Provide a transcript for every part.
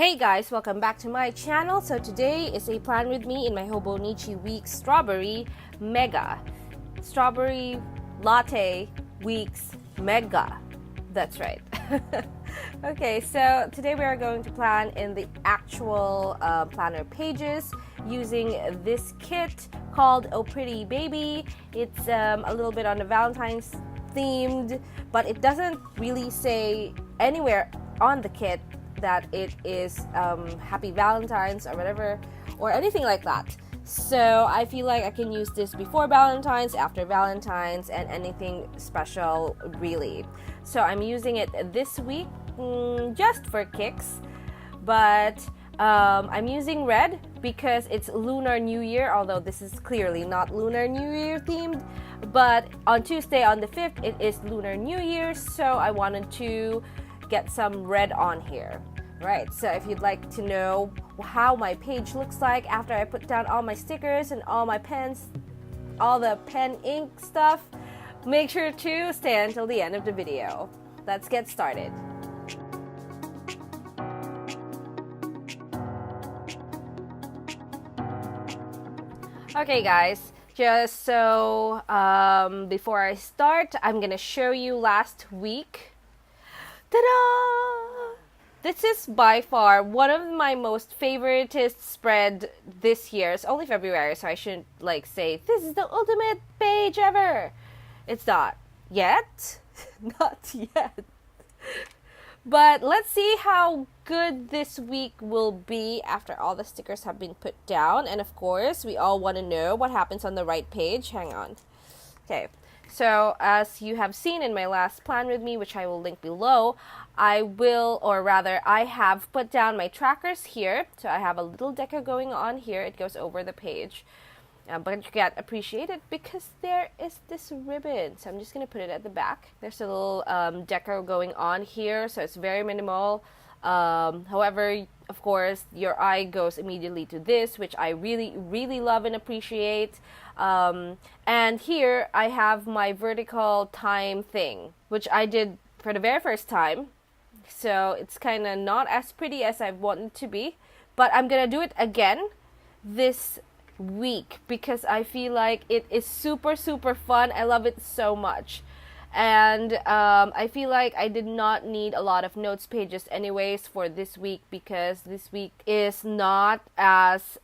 Hey guys, welcome back to my channel. So today is a plan with me in my Hobonichi Weeks Strawberry Mega. Strawberry Latte Weeks Mega. That's right. Okay, so today we are going to plan in the actual planner pages using this kit called Oh Pretty Baby. It's a little bit on the Valentine's themed, but it doesn't really say anywhere on the kit that it is Happy Valentine's or whatever or anything like that. So I feel like I can use this before Valentine's, after Valentine's, and anything special really. So I'm using it this week just for kicks, but I'm using red because it's Lunar New Year, although this is clearly not Lunar New Year themed. But on Tuesday on the 5th it is Lunar New Year, so I wanted to get some red on here. Right, so if you'd like to know how my page looks like after I put down all my stickers and all my pens, all the pen ink stuff, make sure to stay until the end of the video. Let's get started. Okay guys, just so before I start, I'm gonna show you last week. Ta-da! This is by far one of my most favoritist spread this year. It's only February, so I shouldn't say this is the ultimate page ever. It's not yet. Not yet. But let's see how good this week will be after all the stickers have been put down. And of course, we all want to know what happens on the right page. Hang on. Okay. So as you have seen in my last plan with me, which I will link below, I have put down my trackers here. So I have a little deco going on here. It goes over the page. But you can't appreciate it because there is this ribbon. So I'm just going to put it at the back. There's a little deco going on here. So it's very minimal. However, of course, your eye goes immediately to this, which I really, really love and appreciate. And here I have my vertical time thing, which I did for the very first time. So it's kind of not as pretty as I want it to be. But I'm going to do it again this week because I feel like it is super, super fun. I love it so much. And I feel like I did not need a lot of notes pages anyways for this week because this week is not as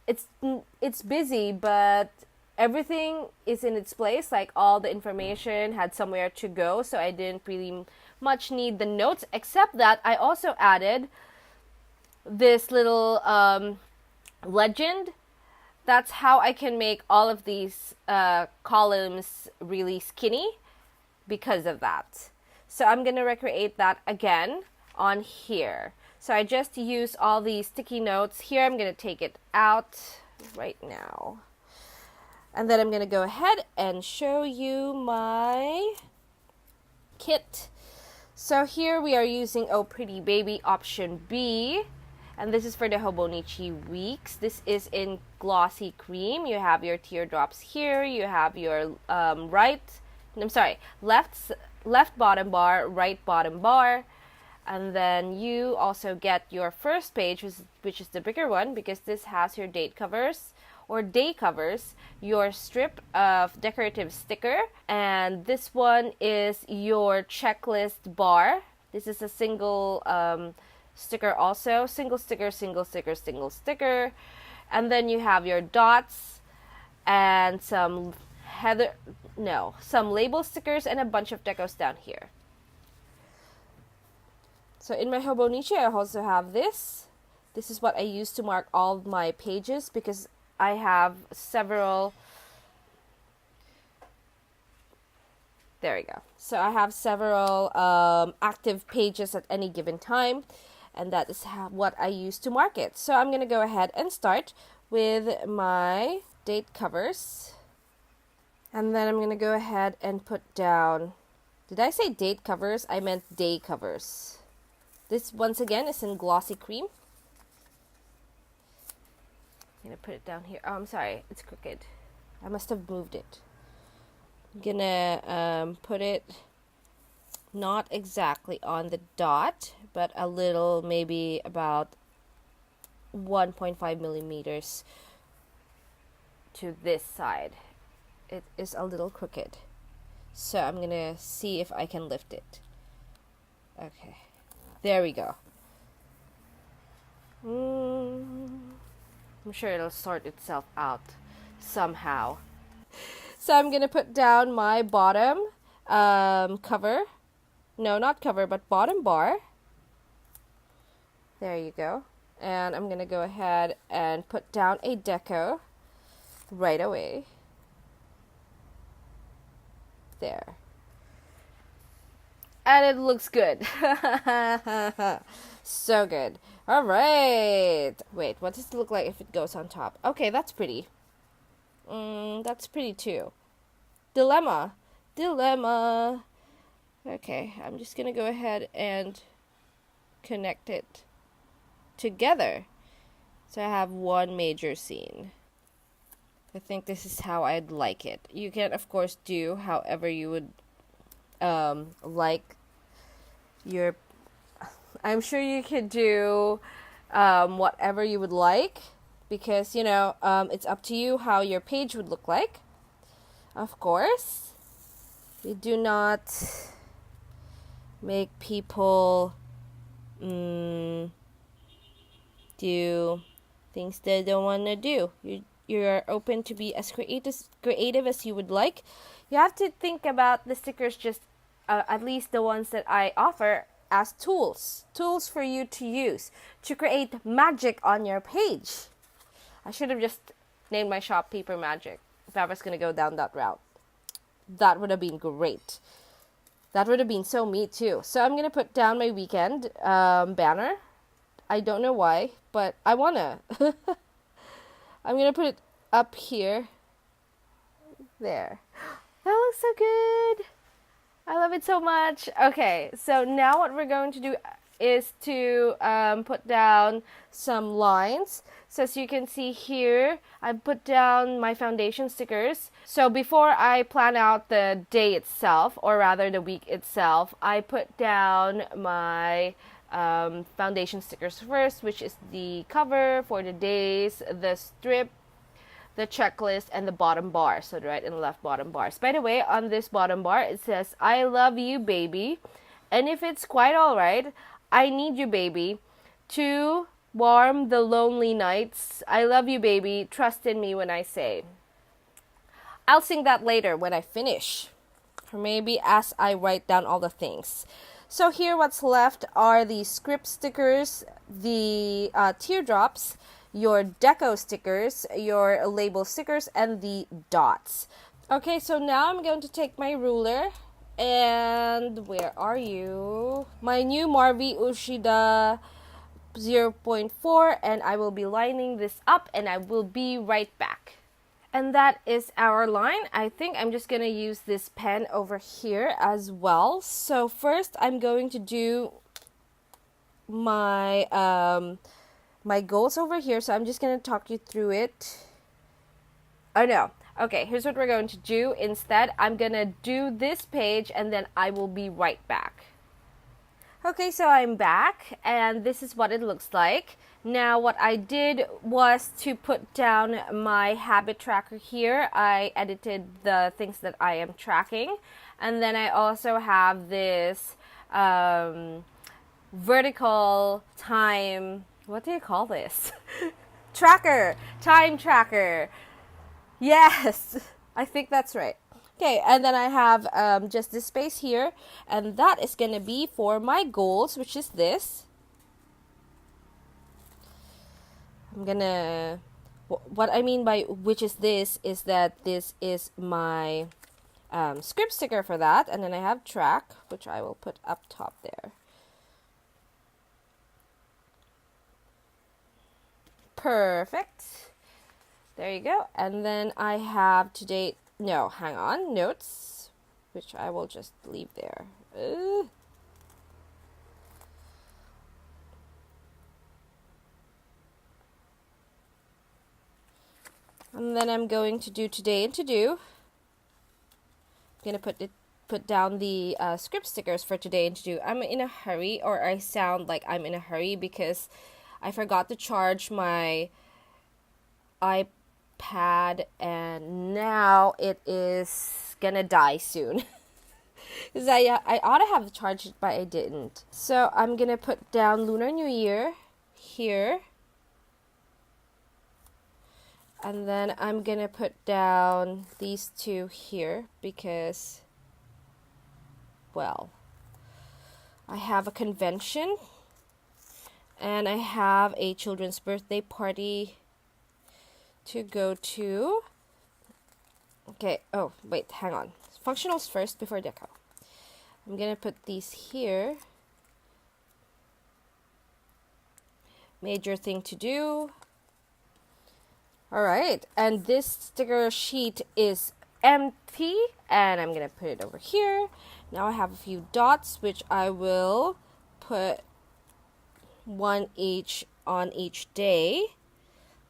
it's busy, but everything is in its place. Like all the information had somewhere to go, so I didn't really much need the notes, except that I also added this little legend. That's how I can make all of these columns really skinny because of that. So I'm going to recreate that again on here. So I just use all these sticky notes. Here I'm going to take it out right now. And then I'm going to go ahead and show you my kit. So here we are using Oh Pretty Baby option B. And this is for the Hobonichi Weeks. This is in glossy cream. You have your teardrops here. You have your left bottom bar, right bottom bar. And then you also get your first page, which is the bigger one, because this has your date covers or day covers, your strip of decorative sticker, and this one is your checklist bar. This is a single sticker also, single sticker, single sticker, single sticker. And then you have your dots and some label stickers and a bunch of decos down here. So in my Hobonichi, I also have this. This is what I use to mark all my pages because I have several. There we go. So I have several active pages at any given time, and that is what I use to mark it. So I'm going to go ahead and start with my date covers. And then I'm going to go ahead and put down, did I say date covers? I meant day covers. This, once again, is in glossy cream. I'm going to put it down here. Oh, I'm sorry. It's crooked. I must have moved it. I'm going to put it not exactly on the dot, but a little, maybe about 1.5 millimeters to this side. It is a little crooked. So I'm gonna see if I can lift it. Okay, there we go. I'm sure it'll sort itself out somehow. So I'm gonna put down my bottom cover. No, not cover, but bottom bar. There you go. And I'm gonna go ahead and put down a deco right away. There. And it looks good. So good. All right. Wait, what does it look like if it goes on top? Okay, that's pretty. That's pretty too. Dilemma. Okay, I'm just gonna go ahead and connect it together. So I have one major scene. I think this is how I'd like it. You can, of course, do however you would like your... I'm sure you could do whatever you would like, because, you know, it's up to you how your page would look like. Of course, we do not make people do things they don't want to do. You're open to be as creative as you would like. You have to think about the stickers, just at least the ones that I offer, as tools for you to use to create magic on your page. I should have just named my shop Paper Magic if I was going to go down that route. That would have been great. That would have been so me too. So I'm going to put down my weekend banner. I don't know why, but I want to. I'm going to put it up here. There. That looks so good. I love it so much. Okay, so now what we're going to do is to put down some lines. So as you can see here, I put down my foundation stickers. So before I plan out the day itself, or rather the week itself, I put down my foundation stickers first, which is the cover for the days, the strip, the checklist, and the bottom bar. So the right and left bottom bars. By the way, on this bottom bar, it says, "I love you, baby. And if it's quite alright, I need you, baby, to warm the lonely nights. I love you, baby. Trust in me when I say." I'll sing that later when I finish, or maybe as I write down all the things. So here, what's left are the script stickers, the teardrops, your deco stickers, your label stickers, and the dots. Okay, so now I'm going to take my ruler, and where are you? My new Marvi Ushida 0.4, and I will be lining this up, and I will be right back. And that is our line. I think I'm just going to use this pen over here as well. So first I'm going to do my my goals over here. So I'm just going to talk you through it. Oh no. Okay, here's what we're going to do. Instead, I'm going to do this page and then I will be right back. Okay, so I'm back and this is what it looks like. Now, what I did was to put down my habit tracker here. I edited the things that I am tracking. And then I also have this vertical time, what do you call this? Tracker, time tracker. Yes, I think that's right. Okay, and then I have just this space here. And that is going to be for my goals, which is this. I'm gonna, what I mean by which is this is that this is my script sticker for that, and then I have track, which I will put up top there. Perfect. There you go. And then I have today, no, hang on, notes, which I will just leave there. And then I'm going to do today and to do. I'm going to put down the script stickers for today and to do. I'm in a hurry, or I sound like I'm in a hurry because I forgot to charge my iPad and now it is gonna die soon. Because I ought to have charged it, but I didn't. So I'm gonna put down Lunar New Year here. And then I'm gonna put down these two here because, well, I have a convention and I have a children's birthday party to go to. Okay, oh, wait, hang on. Functionals first before deco. I'm gonna put these here. Major thing to do. Alright, and this sticker sheet is empty, and I'm gonna put it over here. Now I have a few dots, which I will put one each on each day.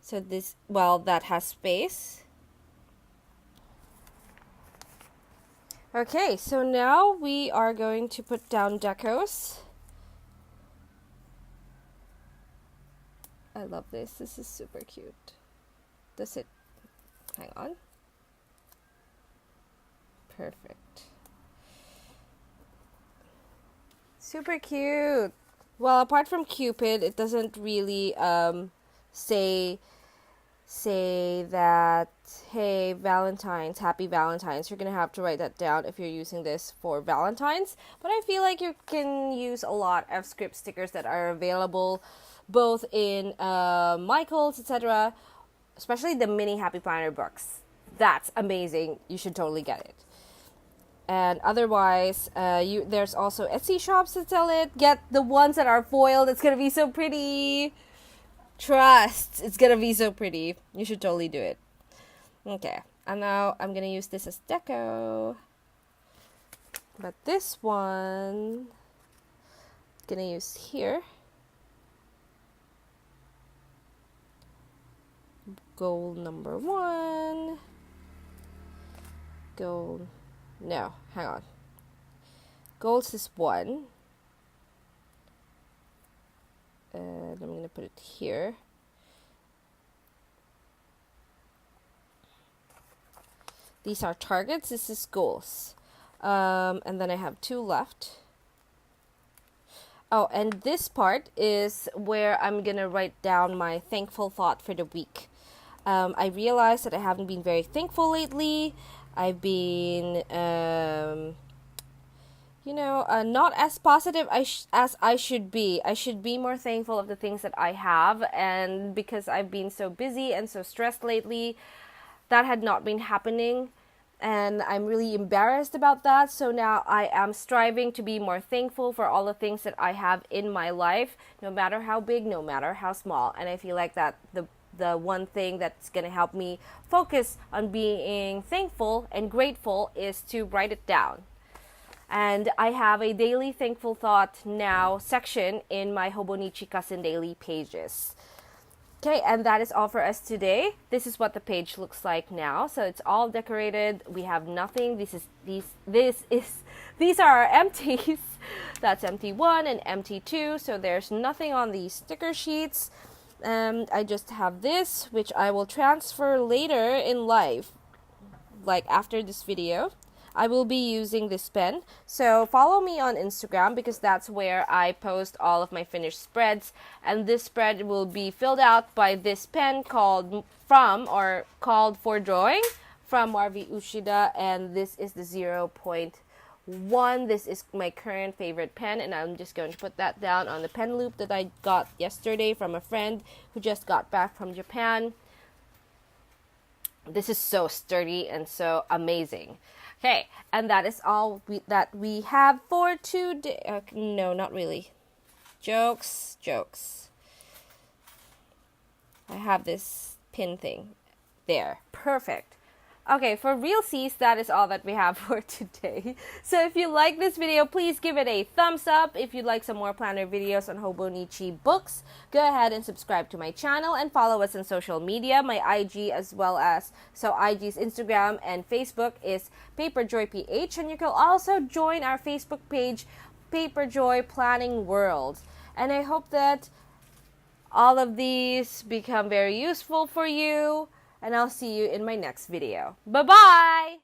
So this, well, that has space. Okay, so now we are going to put down decos. I love this. This is super cute. Does it? Hang on. Perfect. Super cute. Well, apart from Cupid, it doesn't really say that, hey, Valentine's, happy Valentine's. You're gonna have to write that down if you're using this for Valentine's. But I feel like you can use a lot of script stickers that are available both in Michael's, etc., especially the mini Happy Planner books. That's amazing. You should totally get it. And otherwise, there's also Etsy shops that sell it. Get the ones that are foiled. It's gonna be so pretty. Trust, it's gonna be so pretty. You should totally do it. Okay, and now I'm gonna use this as deco. But this one, I'm gonna use here. Goal number 1. Goal, no, hang on. Goals is 1. And I'm going to put it here. These are targets. This is goals. And then I have 2 left. Oh, and this part is where I'm going to write down my thankful thought for the week. I realized that I haven't been very thankful lately. I've been, not as positive as I should be. I should be more thankful of the things that I have. And because I've been so busy and so stressed lately, that had not been happening. And I'm really embarrassed about that. So now I am striving to be more thankful for all the things that I have in my life, no matter how big, no matter how small. And I feel like that the one thing that's going to help me focus on being thankful and grateful is to write it down. And I have a daily thankful thought now section in my Hobonichi Cousin Daily pages. Okay, and that is all for us today. This is what the page looks like now. So it's all decorated. We have nothing. These are our empties. That's empty 1 and empty 2. So there's nothing on these sticker sheets. I just have this, which I will transfer later in life, like after this video. I will be using this pen. So follow me on Instagram because that's where I post all of my finished spreads. And this spread will be filled out by this pen called for Drawing from Marvi Ushida. And this is the 0.1. This is my current favorite pen. And I'm just going to put that down on the pen loop that I got yesterday from a friend who just got back from Japan. This is so sturdy and so amazing. Okay, and that is all that we have for today. No, not really. Jokes. I have this pin thing. There. Perfect. Okay, for realsies, that is all that we have for today. So if you like this video, please give it a thumbs up. If you'd like some more planner videos on Hobonichi books, go ahead and subscribe to my channel and follow us on social media. My IG as well as, so IG's Instagram and Facebook is paperjoyph, and you can also join our Facebook page, Paperjoy Planning World. And I hope that all of these become very useful for you. And I'll see you in my next video. Bye-bye!